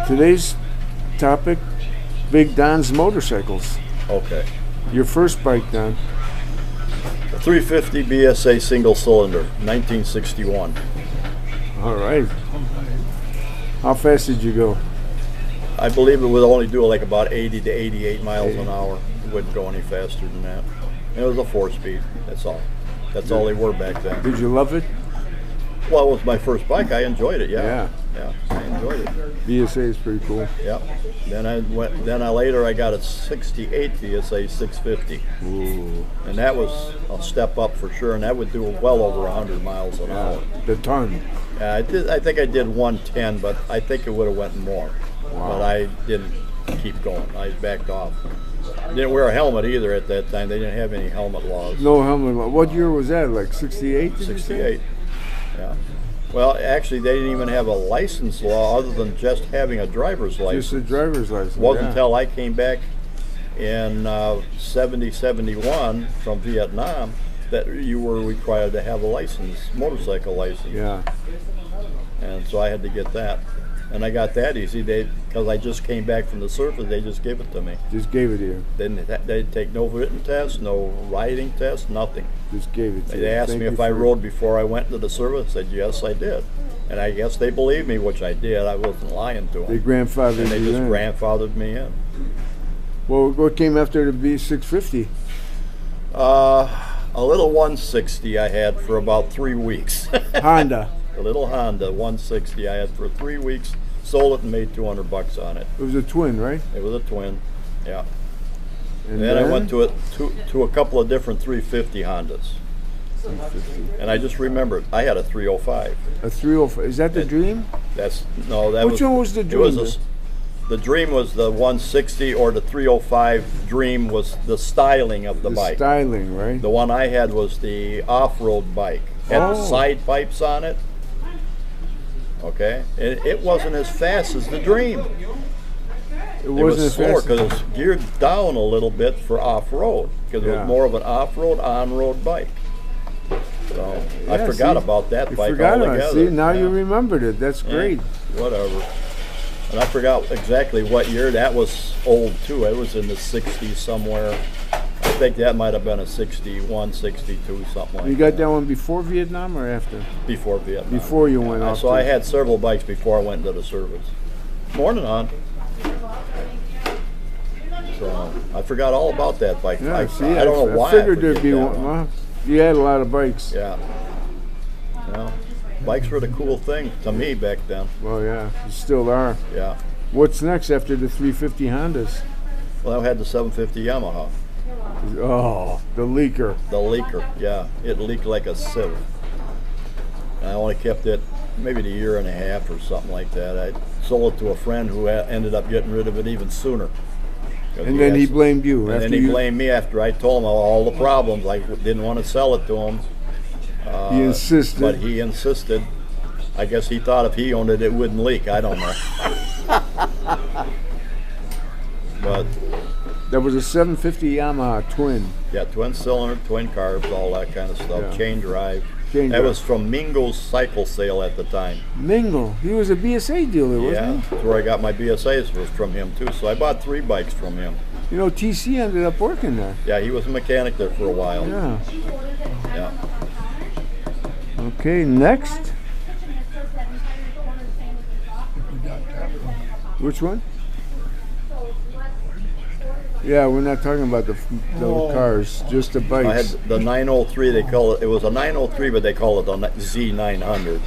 Today's topic, Big Don's motorcycles. Okay. Your first bike, Don. A 350 BSA single cylinder, 1961. All right. How fast did you go? I believe it would only do like about 80 to 88 miles an hour. It wouldn't go any faster than that. And it was a 4-speed, that's all. That's all they were back then. Did you love it? Well, it was my first bike. I enjoyed it, yeah. Yeah. I enjoyed it. BSA is pretty cool. Yep. Then later I got a 68 BSA 650. Ooh. And that was a step up for sure, and that would do well over 100 miles an hour. The ton. Yeah, I think I did 110, but I think it would have went more. Wow. But I didn't keep going. I backed off. Didn't wear a helmet either at that time. They didn't have any helmet laws. No helmet. What year was that? Like 68? 68. Yeah. Well, actually, they didn't even have a license law other than just having a driver's license. Just a driver's license. It wasn't until I came back in 71 from Vietnam that you were required to have a license, motorcycle license. Yeah. And so I had to get that. And I got that easy. Because I just came back from the service, they just gave it to me. Just gave it to you. They didn't take no written test, no riding test, nothing. Just gave it to you. They asked me if I rode before I went to the service. I said, yes, I did. And I guess they believed me, which I did. I wasn't lying to them. They grandfathered And they you just in. grandfathered me in. Well, what came after the B650? A little 160 I had for about 3 weeks. Honda. A little Honda 160 I had for 3 weeks. Sold it and made $200 on it. It was a twin, right? It was a twin, yeah. And then I went to a couple of different 350 Hondas. 350. And I just remembered I had a 305. A 305. Is that the Dream? That Which one was the Dream? It was the Dream was the 160, or the 305 Dream was the styling of the bike. Styling, right? The one I had was the off-road bike. Had the side pipes on it. Okay, it wasn't as fast as the Dream. It wasn't as slower fast. because it was geared down a little bit for off-road, because it was more of an off-road, on-road bike. So I forgot about that bike altogether. See, now you remembered it. That's great. Whatever. And I forgot exactly what year. That was old too. It was in the 60s somewhere. I think that might have been a 61, 62, something like that. You got that one before Vietnam or after? Before Vietnam. Before you went off. So I had several bikes before I went into the service. Morning on. So I forgot all about that bike. Yeah, I see, don't know why. I figured there'd forget be that one. Well, you had a lot of bikes. Yeah. Well, bikes were the cool thing to me back then. Well, yeah, you still are. Yeah. What's next after the 350 Hondas? Well, I had the 750 Yamaha. Oh, the leaker. The leaker, yeah. It leaked like a sieve. And I only kept it maybe a year and a half or something like that. I sold it to a friend who ended up getting rid of it even sooner. And then he blamed you. And then he blamed me after I told him all the problems. I didn't want to sell it to him. He insisted. But he insisted. I guess he thought if he owned it, it wouldn't leak. I don't know. But that was a 750 Yamaha twin. Yeah, twin cylinder, twin carbs, all that kind of stuff. Yeah. Chain drive. That was from Mingo's cycle sale at the time. Mingo, he was a BSA dealer, wasn't he? Yeah, that's where I got my BSAs was from him too. So I bought 3 bikes from him. You know, TC ended up working there. Yeah, he was a mechanic there for a while. Yeah. Yeah. Okay, next. Which one? Yeah, we're not talking about the cars, just the bikes. I had the 903. They call it. It was a 903, but they call it the Z900.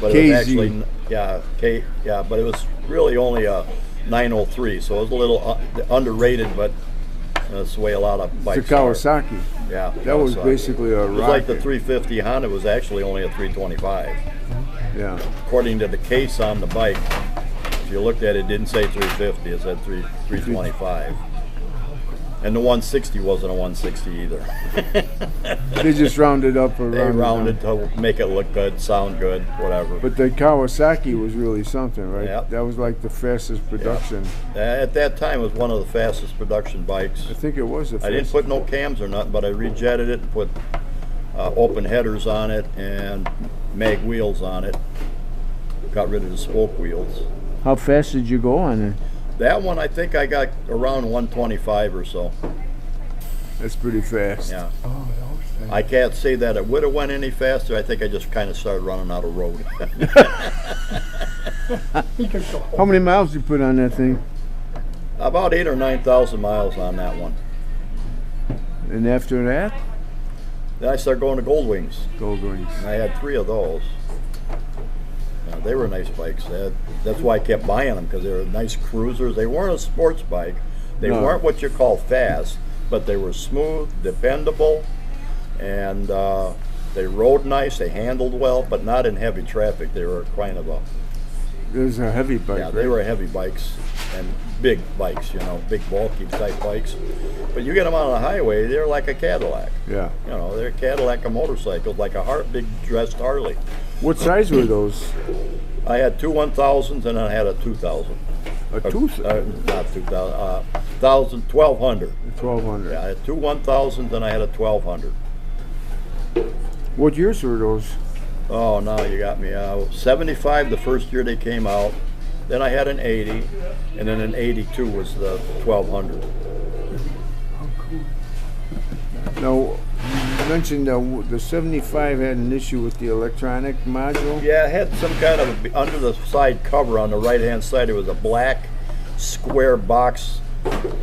But it was actually, but it was really only a 903, so it was a little underrated, but that's the way a lot of bikes It's a Kawasaki. are. Yeah. That was basically a rocket. It was like the 350 Honda was actually only a 325. Yeah. According to the case on the bike, if you looked at it, it didn't say 350, it said 325. And the 160 wasn't a 160 either. They just rounded up or They rounded to make it look good, sound good, whatever. But the Kawasaki was really something, right? Yep. That was like the fastest production. Yep. At that time, it was one of the fastest production bikes. I think it was the I fastest. didn't put no cams or nothing, but I rejetted it and put open headers on it and mag wheels on it. Got rid of the spoke wheels. How fast did you go on it? That one, I think I got around 125 or so. That's pretty fast. Yeah. Oh, that was fast. I can't say that it would have went any faster. I think I just kind of started running out of road. He could go home. How many miles did you put on that thing? About 8,000 or 9,000 miles on that one. And after that? Then I started going to Gold Wings. Gold Wings. And I had 3 of those. They were nice bikes. That's why I kept buying them, because they were nice cruisers. They weren't a sports bike. They No. weren't what you call fast, but they were smooth, dependable, and they rode nice. They handled well, but not in heavy traffic. They were kind of a It was a heavy bike. yeah. They were heavy bikes and big bikes, big bulky type bikes. But you get them on the highway, they're like a Cadillac. Yeah. They're a Cadillac of motorcycles, like a big dressed Harley. What size were those? I had 2 1000s and I had a 2000. A two? Not 2000. 1200. 1200. Yeah, I had 2 1000s and I had a 1200. What years were those? Oh, now you got me. 75 the first year they came out. Then I had an 80, and then an 82 was the 1200. Oh, cool. Now, you mentioned the 75 had an issue with the electronic module. Yeah, it had some kind of under the side cover on the right-hand side. It was a black square box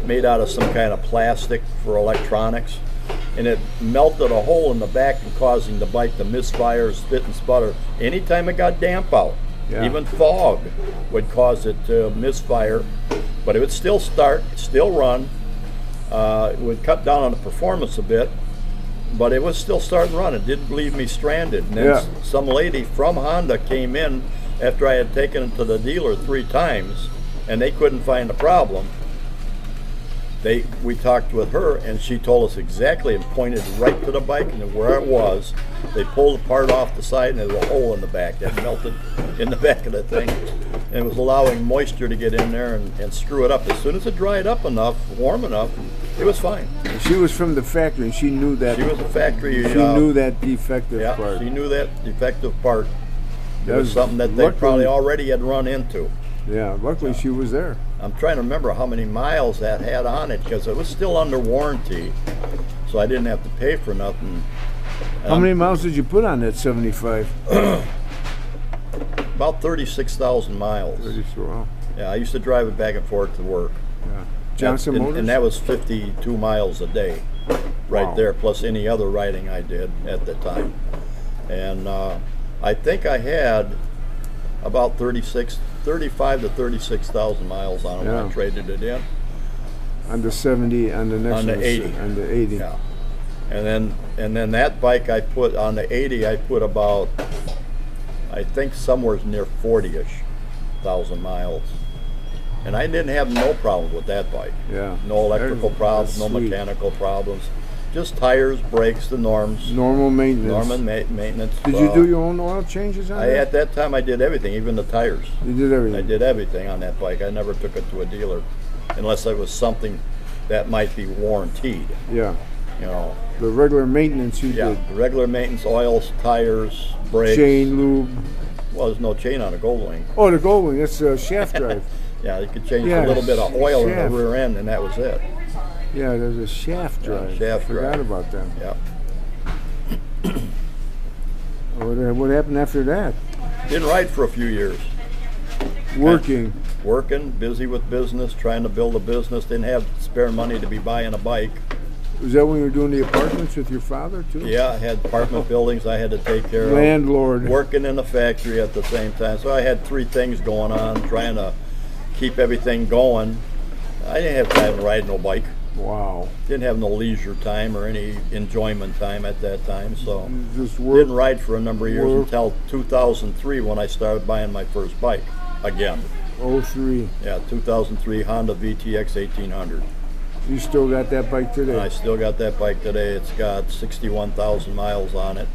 made out of some kind of plastic for electronics, and it melted a hole in the back and causing the bike to misfire, spit and sputter anytime it got damp out. Yeah. Even fog would cause it to misfire, but it would still start, still run. It would cut down on the performance a bit, but it was still starting to run. It didn't leave me stranded. And then Yeah. some lady from Honda came in after I had taken it to the dealer 3 times, and they couldn't find a problem. We talked with her, and she told us exactly and pointed right to the bike and where it was. They pulled the part off the side, and there was a hole in the back that melted in the back of the thing. And it was allowing moisture to get in there and screw it up. As soon as it dried up enough, warm enough, it was fine. She was from the factory, and she knew that. She was a factory. She knew that defective yeah, part. she knew that defective part. It That was was something that they luckily- probably already had run into. Yeah, luckily she was there. I'm trying to remember how many miles that had on it, because it was still under warranty, so I didn't have to pay for nothing. How many miles did you put on that 75? About 36,000 miles. Wow. Yeah, I used to drive it back and forth to work. Yeah. Johnson and, Motors? and that was 52 miles a day, right Wow. there, plus any other riding I did at the time. And I think I had about 35 to 36,000 miles on it when Yeah. I traded it in. On the 70, on the next On the one, 80. On the 80. Yeah. And then that bike I put on the 80, I put about, I think somewhere near 40-ish thousand miles. And I didn't have no problems with that bike. Yeah. No electrical That's problems, no sweet. mechanical problems. Just tires, brakes, the norms. Normal maintenance. Normal maintenance. Did you do your own oil changes on that? At that time I did everything, even the tires. You did everything. I did everything on that bike. I never took it to a dealer unless it was something that might be warranted. Yeah. The regular maintenance you Yeah, did. regular maintenance, oils, tires, brakes. Chain, lube. Well, there's no chain on a Goldwing. Oh, the Goldwing, that's a shaft drive. Yeah, you could change Yeah, a little bit of oil in shaft. the rear end, and that was it. Yeah, there's a shaft Yeah, drive. shaft I forgot drive. about that. Yeah. What happened after that? Didn't ride for a few years. Working. Working, busy with business, trying to build a business. Didn't have spare money to be buying a bike. Was that when you were doing the apartments with your father, too? Yeah, I had apartment buildings I had to take care of. Landlord. Working in the factory at the same time. So I had 3 things going on, trying to keep everything going. I didn't have time to ride no bike. Wow. Didn't have no leisure time or any enjoyment time at that time. So Just work. didn't ride for a number of years Work. until 2003 when I started buying my first bike again. 03. Yeah, 2003 Honda VTX 1800. You still got that bike today? And I still got that bike today. It's got 61,000 miles on it.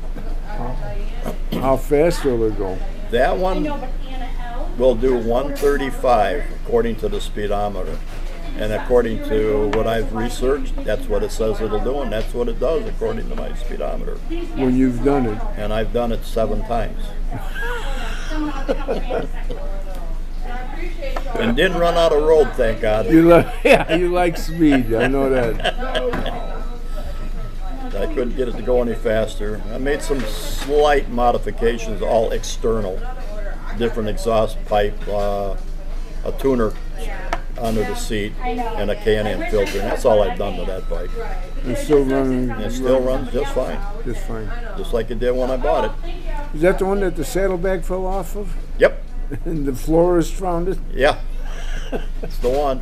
How fast will it go? That one will do 135 according to the speedometer. And according to what I've researched, that's what it says it'll do, and that's what it does according to my speedometer. When you've done it. And I've done it 7 times. and didn't run out of road, thank God. Yeah, you like speed. I know that. I couldn't get it to go any faster. I made some slight modifications, all external. Different exhaust pipe, a tuner under the seat, and a K&N filter. And that's all I've done to that bike. It's still running. And it still runs just fine. Just fine. Just like it did when I bought it. Is that the one that the saddlebag fell off of? Yep. And the florist found it? Yeah. That's the one.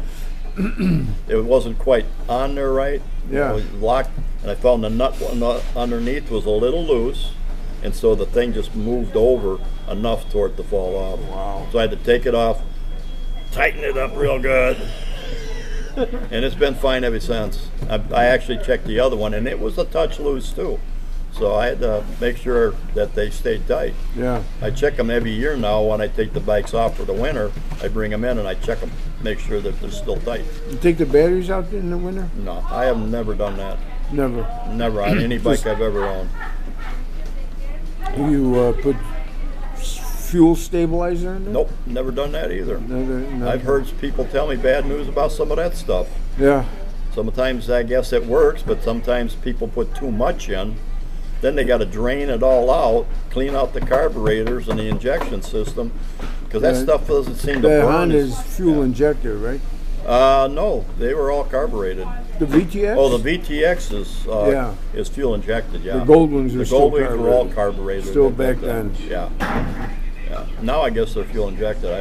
It wasn't quite on there right. Yeah. It was locked, and I found the nut underneath was a little loose, and so the thing just moved over enough for it to fall off. Wow. So I had to take it off, tighten it up real good, and it's been fine ever since. I actually checked the other one, and it was a touch loose too. So I had to make sure that they stayed tight. Yeah. I check them every year now when I take the bikes off for the winter. I bring them in and I check them, make sure that they're still tight. You take the batteries out in the winter? No, I have never done that. Never. Never on any bike I've ever owned. You put fuel stabilizer in there? Nope, never done that either. Never. I've heard people tell me bad news about some of that stuff. Yeah. Sometimes I guess it works, but sometimes people put too much in. Then they got to drain it all out, clean out the carburetors and the injection system, because that stuff doesn't seem to The burn. Honda's fuel injector, right? No, they were all carbureted. The VTX? Oh, the VTX is fuel injected. Yeah, The gold ones are the still gold ones were all carbureted. carbureted. Still back then. Yeah, yeah. Now I guess they're fuel injected.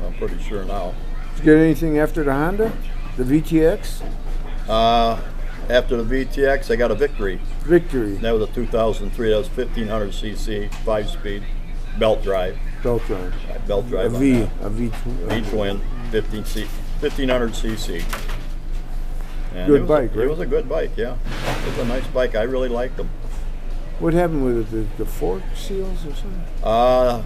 I'm pretty sure now. Did you get anything after the Honda? The VTX? After the VTX, I got a Victory. Victory. That was a 2003. That was 1500 cc, 5-speed, belt drive. Belt drive. Belt drive. A V V-twin, 1500 cc. And Good bike, right? It was a good bike, yeah. It was a nice bike. I really liked them. What happened with it? The fork seals or something?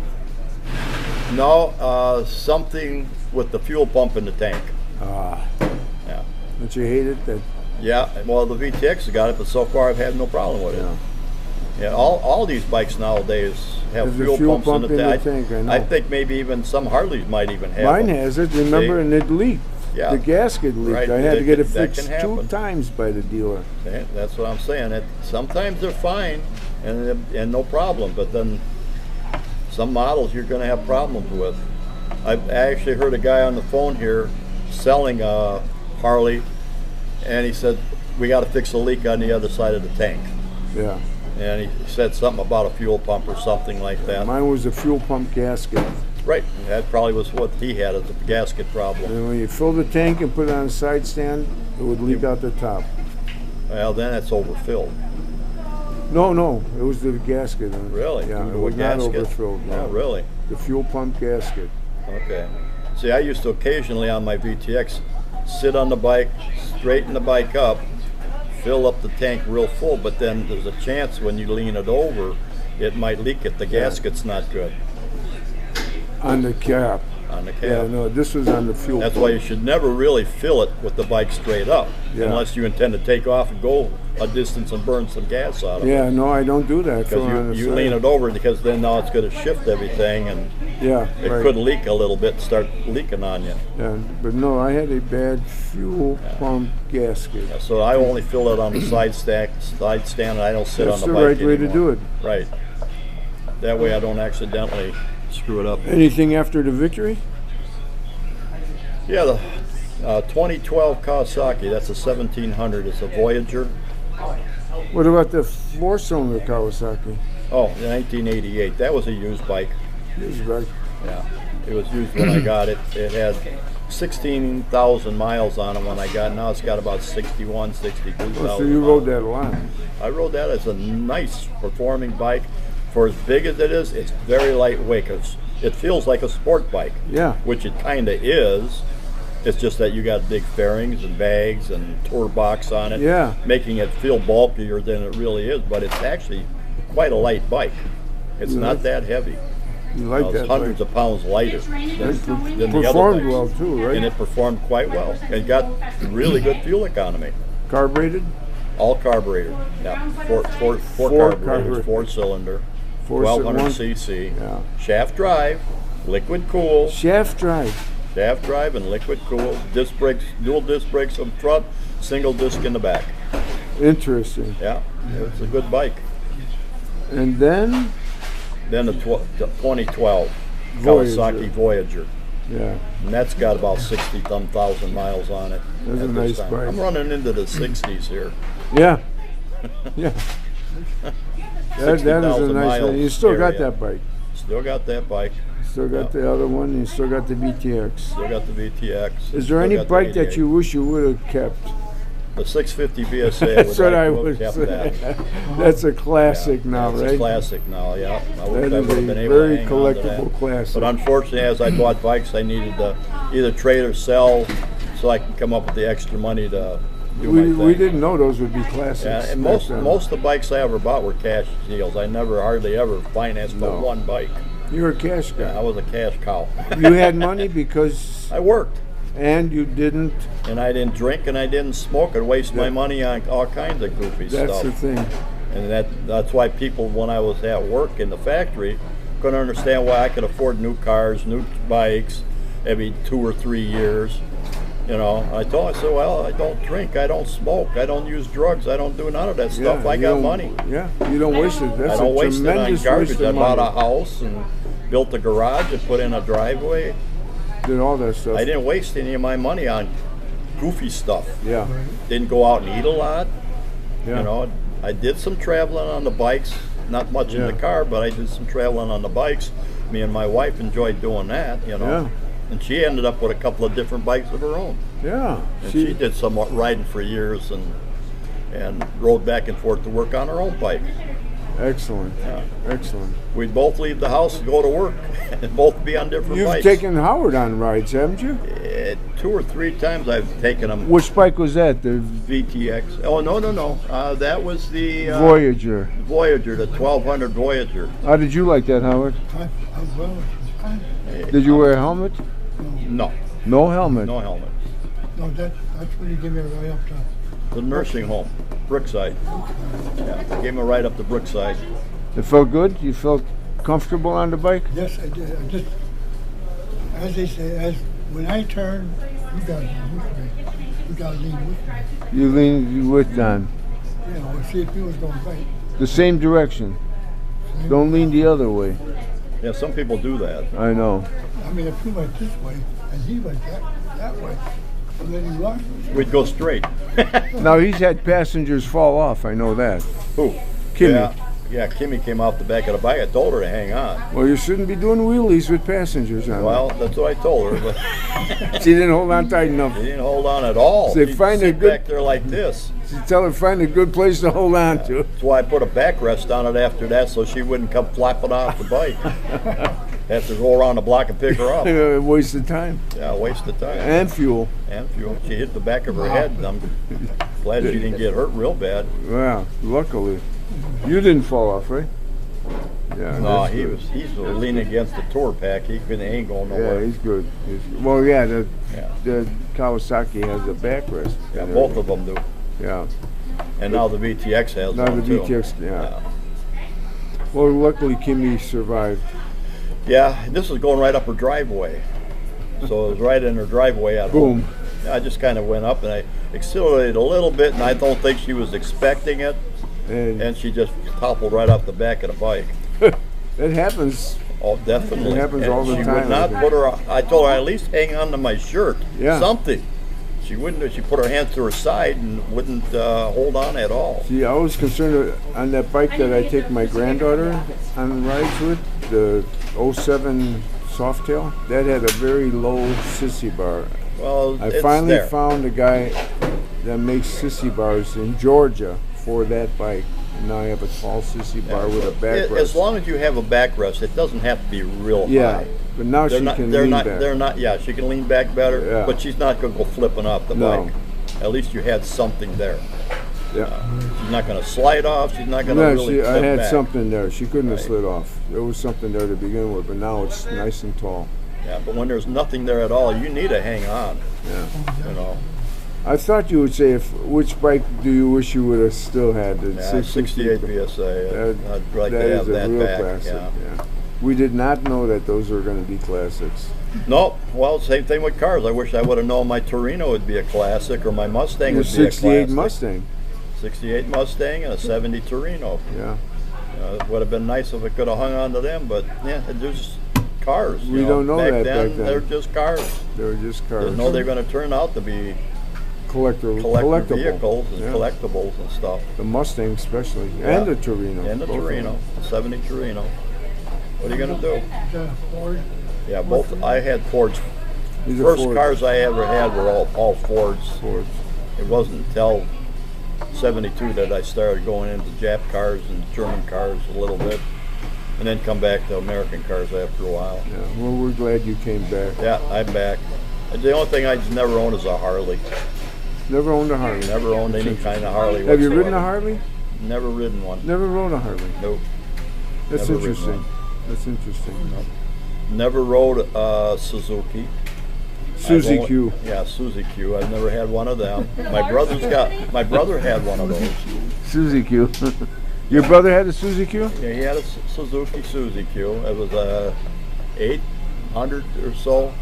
No, something with the fuel pump in the tank. Ah. Yeah. Don't you hate it? That Yeah, well, the VTX has got it, but so far I've had no problem with it. Yeah, all these bikes nowadays have There's a fuel pumps pump in the tank. I know. I think maybe even some Harleys might even have Mine them. has it, remember, and it leaked. Yeah. The gasket leaked. Right, I had to get it that fixed can 2 happen. times by the dealer. Yeah, that's what I'm saying. Sometimes they're fine and no problem, but then some models you're going to have problems with. I actually heard a guy on the phone here selling a Harley, and he said, we got to fix a leak on the other side of the tank. Yeah. And he said something about a fuel pump or something like that. Mine was a fuel pump gasket. Right, that probably was what he had as a gasket problem. And when you fill the tank and put it on a side stand, it would leak out the top. Well, then it's overfilled. No, it was the gasket. Really? Yeah, Due it to was a not gasket? overfilled. No. Oh, really? The fuel pump gasket. Okay. See, I used to occasionally on my VTX sit on the bike, straighten the bike up, fill up the tank real full, but then there's a chance when you lean it over, it might leak if the gasket's not good On the cap. on the cab. Yeah, no, this was on the fuel That's pump. why you should never really fill it with the bike straight up, Yeah. unless you intend to take off and go a distance and burn some gas out of it. Yeah, no, I don't do that. Fill it on Because the you side. lean it over, because then now it's going to shift everything, and Yeah, it right. could leak a little bit and start leaking on you. Yeah, but no, I had a bad fuel pump gasket. So I only fill it on the side stand, and I don't sit That's on the the bike right way to anymore. do it. Right. That way I don't accidentally screw it up. Anything after the Victory? Yeah, the 2012 Kawasaki, that's a 1700. It's a Voyager. What about the 4-cylinder Kawasaki? Oh, 1988. That was a used bike. It was right. Yeah, it was used when I got it. It had 16,000 miles on it when I got it. Now it's got about 61, 62,000. Oh, so you rode that a lot. I rode that as a nice performing bike. For as big as it is, it's very lightweight. It feels like a sport bike. Yeah. Which it kind of is. It's just that you got big fairings and bags and tour box on it, Yeah. making it feel bulkier than it really is. But it's actually quite a light bike. It's not that heavy. You like It's that hundreds bike. of pounds lighter than the other Performed bikes. well too, right? And it performed quite well. It got really good fuel economy. Carbureted? All carbureted. Yeah, four carburetors, 4-cylinder, 1200 cc. Yeah. Shaft drive, liquid cool. Shaft drive. Shaft drive and liquid cooled. Disc brakes, dual disc brakes up front, single disc in the back. Interesting. Yeah, it's a good bike. And then Then the 2012 Voyager. Kawasaki Voyager. Yeah, And that's got about 60,000 miles on it. That's a at nice this time. bike. I'm running into the 60s here. yeah, yeah. That is a 60,000 nice miles one. You still got area. that bike. Still got that bike. Still got Yeah. the other one. And you still got the BTX. Still got the VTX. Is there Still any got the bike that 88. you wish you would have kept? The 650 BSA That's would what I like to would have say. kept that. That's a classic now, It's right? a classic now, yeah. I wish That I is would a have been able very to hang on to collectible that. classic. But unfortunately, as I bought bikes, I needed to either trade or sell so I can come up with the extra money to do my thing. We didn't know those would be classics. Yeah, and back most then. of the bikes I ever bought were cash deals. I never hardly ever financed but No. one bike. You're a cash I guy. was a cash cow. You had money because, I worked. and you didn't. And I didn't drink and I didn't smoke and waste my money on all kinds of goofy That's stuff. the thing. And that's why people, when I was at work in the factory, couldn't understand why I could afford new cars, new bikes, every 2 or 3 years. You know, I said, well, I don't drink, I don't smoke, I don't use drugs, I don't do none of that stuff. I you got don't- money. Yeah, you don't waste it. That's I don't a waste it on tremendous garbage. waste I of bought a money. house and built a garage and put in a driveway. Did all that stuff. I didn't waste any of my money on goofy stuff. Yeah, Didn't go out and eat a lot. yeah. You know, I did some traveling on the bikes, not much in Yeah. the car, but I did some traveling on the bikes. Me and my wife enjoyed doing that, you know. Yeah. And she ended up with a couple of different bikes of her own. Yeah. And she did some riding for years and rode back and forth to work on her own bike. Excellent. Yeah. Excellent. We'd both leave the house and go to work and both be on different You've bikes. taken Howard on rides, haven't you? 2 or 3 times I've taken him. Which bike was that? The VTX. Oh, no. That was the Voyager. Voyager, the 1200 Voyager. How did you like that, Howard? I well, Did you wear a helmet? No, No helmet. no helmet. no, that's when you give me a ride up to. The nursing home, Brookside. Yeah, gave him a ride up to Brookside. It felt good? You felt comfortable on the bike? Yes, I did. I just, as they say, when I turn, you gotta lean with me. You gotta lean with me. You leaned with Don. You know, see if he was going right. The same direction. Don't lean the other way. Yeah, some people do that. I know. I mean, if he went this way and he went that way, and then he lost. We'd go straight. Now he's had passengers fall off. I know that. Who? Kimmy. Yeah, Kimmy came off the back of the bike. I told her to hang on. Well, you shouldn't be doing wheelies with passengers on. Well, that's what I told her, but She didn't hold on tight enough. she didn't hold on at all. Say, She'd find a sit good- back there like this. She tell her find a good place to hold on to. That's why I put a backrest on it after that, so she wouldn't come flapping off the bike. Have to go around the block and pick her up. Waste of time Yeah, waste of time. and fuel. And fuel. She hit the back of her head, and I'm glad she didn't get hurt real bad. Well, luckily, you didn't fall off, right? Yeah. No, that's he's good. leaning against the tour pack. He ain't going Yeah, nowhere. he's good. Well, yeah, the Yeah. Kawasaki has a backrest. Yeah, both of them do. Yeah. And now the VTX has Now the one too. VTX, yeah. Well, luckily Kimmy survived. Yeah, and this was going right up her driveway. So it was right in her driveway at Boom. home. I just kind of went up and I accelerated a little bit, and I don't think she was expecting it, and she just toppled right off the back of the bike. It happens. Oh, definitely. It happens And all the she time, would I not think. put her. I told her at least hang on to my shirt. Yeah. Something. She wouldn't. She put her hands to her side and wouldn't hold on at all. See, I was concerned on that bike that I take my granddaughter on rides with, the 07 Softail, that had a very low sissy bar. Well, I it's finally there. found a guy that makes sissy bars in Georgia for that bike. And now I have a tall sissy bar with a backrest. As long as you have a backrest, it doesn't have to be real Yeah, high. but now They're she not. can They're lean not. back. They're not. Yeah, she can lean back better, Yeah. but she's not going to go flipping off the No. bike. At least you had something there. Yeah. She's not going to slide off. She's not going to No, really I flip had back. something there. She couldn't have Right. slid off. There was something there to begin with, but now it's nice and tall. Yeah, but when there's nothing there at all, you need to hang on. Yeah. You know. I thought you would say, which bike do you wish you would have still had? The Yeah, 68 BSA. I'd like to that have is a that real back. classic. Yeah. Yeah. We did not know that those were going to be classics. No, well, same thing with cars. I wish I would have known my Torino would be a classic or my Mustang The would be a 68 classic. Mustang. 68 Mustang and a 70 Torino. Yeah. It would have been nice if it could have hung on to them, but yeah, they're just cars. We don't know back that then, back then. They're just cars. They were just cars. Didn't know they're going to turn out to be collectible vehicles and yeah. collectibles and stuff. The Mustang especially. Yeah. And the Torino. And the both of Torino, them. 70 Torino. What are you going to do? Is that a Ford? Yeah, both. I had Fords. These are First Ford. cars I ever had were all Fords. Fords. It wasn't until 72 that I started going into Jap cars and German cars a little bit, and then come back to American cars after a while. Yeah. Well, we're glad you came back. Yeah, I'm back. The only thing I just never owned is a Harley. Never owned a Harley. Never owned any kind of Harley. Have you ridden whatsoever. a Harley? Never ridden one. Never rode a Harley. Nope. That's Never ridden interesting. one. That's interesting. Nope. Never rode a Suzuki. Suzy I've Q. Yeah, Suzy Q. I've never had one of them. My brother had one of those. Suzy Q. Your brother had a Suzy Q? Yeah, he had a Suzuki Suzy Q. It was a 800 or so,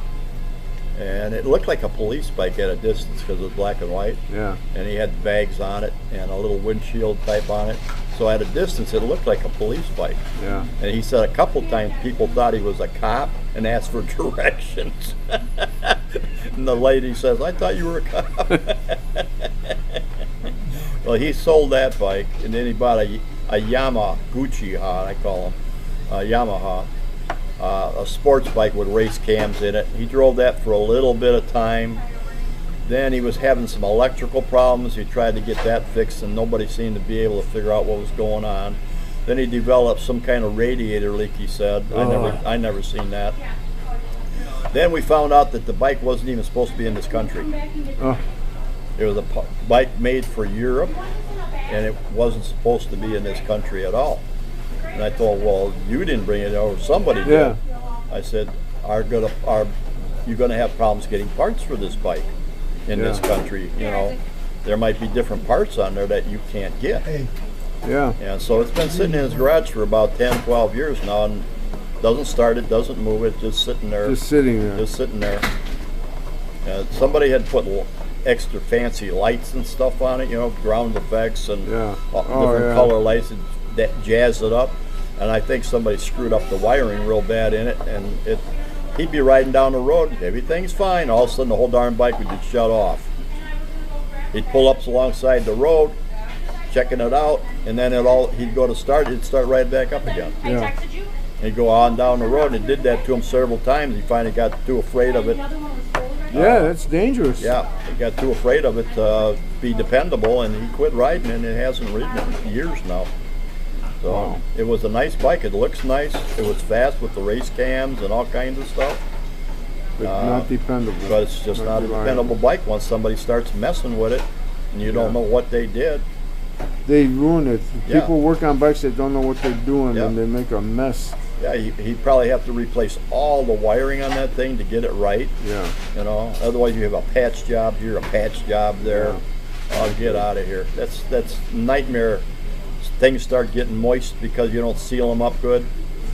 and it looked like a police bike at a distance because it was black and white. Yeah. And he had bags on it and a little windshield type on it. So at a distance, it looked like a police bike. Yeah. And he said a couple times people thought he was a cop and asked for directions. And the lady says, "I thought you were a cop." Well, he sold that bike, and then he bought a Yamaguchi, I call him, Yamaha, a sports bike with race cams in it. He drove that for a little bit of time. Then he was having some electrical problems. He tried to get that fixed, and nobody seemed to be able to figure out what was going on. Then he developed some kind of radiator leak, he said. I never seen that. Then we found out that the bike wasn't even supposed to be in this country. Oh. It was a bike made for Europe, and it wasn't supposed to be in this country at all. And I thought, well, you didn't bring it over, somebody did. Yeah. I said, you're going to have problems getting parts for this bike in this country. You know, there might be different parts on there that you can't get. Hey, Yeah. And so it's been sitting in his garage for about 10, 12 years now, and doesn't start it, doesn't move it, just sitting there. Just sitting there. Just sitting there. Somebody had put extra fancy lights and stuff on it, you know, ground effects and different color lights that jazz it up. And I think somebody screwed up the wiring real bad in it, and he'd be riding down the road, everything's fine. All of a sudden, the whole darn bike would just shut off. He'd pull up alongside the road, checking it out, and then he'd go to start, it'd start right back up again. Yeah. He'd go on down the road, and it did that to him several times. He finally got too afraid of it. Yeah, that's dangerous. Yeah, he got too afraid of it to be dependable, and he quit riding, and it hasn't ridden it in years now. So It was a nice bike. It looks nice. It was fast with the race cams and all kinds of stuff. But not dependable. But it's just not a reliable. dependable bike once somebody starts messing with it, and you don't know what they did. They ruin it. Yeah. People work on bikes that don't know what they're doing, Yeah. and they make a mess. Yeah, he'd probably have to replace all the wiring on that thing to get it right. Yeah. You know, otherwise you have a patch job here, a patch job there. Oh, get out of here. That's nightmare. Things start getting moist because you don't seal them up good.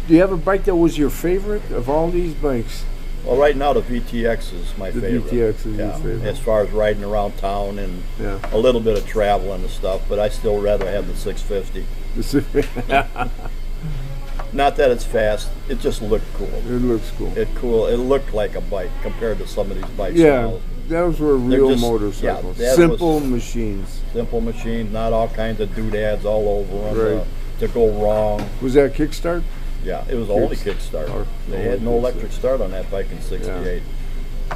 Do you have a bike that was your favorite of all these bikes? Well, right now the VTX is my favorite. The VTX is your favorite. As far as riding around town and Yeah. a little bit of traveling and stuff, but I still rather have the 650. Not that it's fast, it just looked cool. It looks cool. It looked like a bike compared to some of these bikes Yeah, now. those were real just- motorcycles. yeah, that Simple was- machines. Simple machines, not all kinds of doodads all over them Right. to go wrong. Was that kickstart? Yeah, it was only kickstart. They had no electric start on that bike in '68.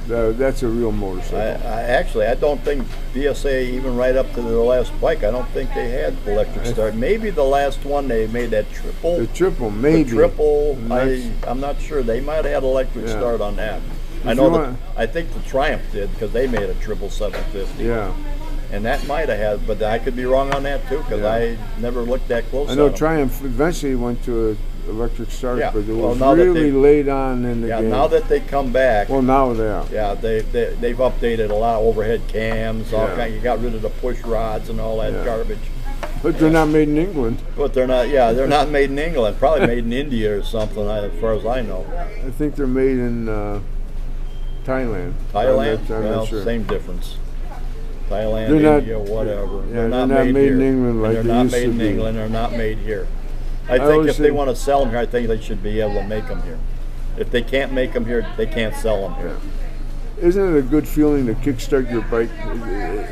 That's a real motorcycle. I don't think BSA, even right up to the last bike, I don't think they had electric start. Maybe the last one they made that triple. The triple, maybe. The triple, That's- I'm not sure. They might have had electric Yeah. start on that. I If know you that. want- I think the Triumph did because they made a triple 750. Yeah. And that might have had, but I could be wrong on that too because Yeah. I never looked that close. I know on them. Triumph eventually went to a electric start, Yeah. but it Well, was now that really they- late on in the Yeah, game. now that they come back. Well, now they are. Yeah, they've updated a lot of overhead cams. All Yeah. kind. You got rid of the push rods and all that Yeah. garbage. But they're not made in England. But they're not. Yeah, they're not made in England. Probably made in India or something, as far as I know. I think they're made in Thailand. Thailand? I'm Well, not sure. same difference. Thailand, They're not- India, whatever. yeah, they're not made in here. England like they're they not used made to in be. England. They're not made here. I think always if they say- want to sell them here, I think they should be able to make them here. If they can't make them here, they can't sell them here. Isn't it a good feeling to kickstart your bike?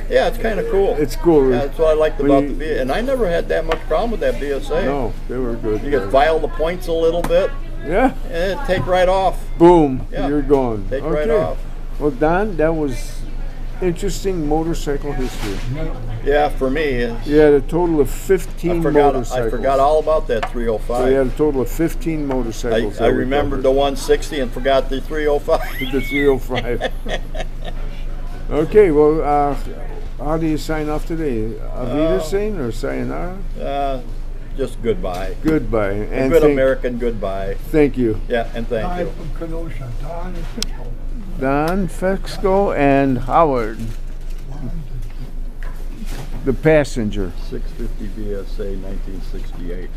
Yeah, it's kind of cool. It's cool. Yeah, that's what I liked When about you- the BSA. And I never had that much problem with that BSA. No, they were good. You could file the points a little bit Yeah. and it'd take right off. Boom. Yeah. You're gone. Take okay. right off. Well, Don, that was interesting motorcycle history. Yeah, for me, You had a total of 15 motorcycles. I forgot all about that So you 305. had a total of 15 motorcycles. I that we remembered the covered. 160 and forgot the 305. The 305. Okay, well, how do you sign off today? Wiedersehen or sayonara? Just goodbye. Goodbye. A And good American goodbye. Thank you. Yeah, and thank Guy you. from Kenosha, Don and Frisco. Don Fexco and Howard, the passenger. 650 BSA 1968.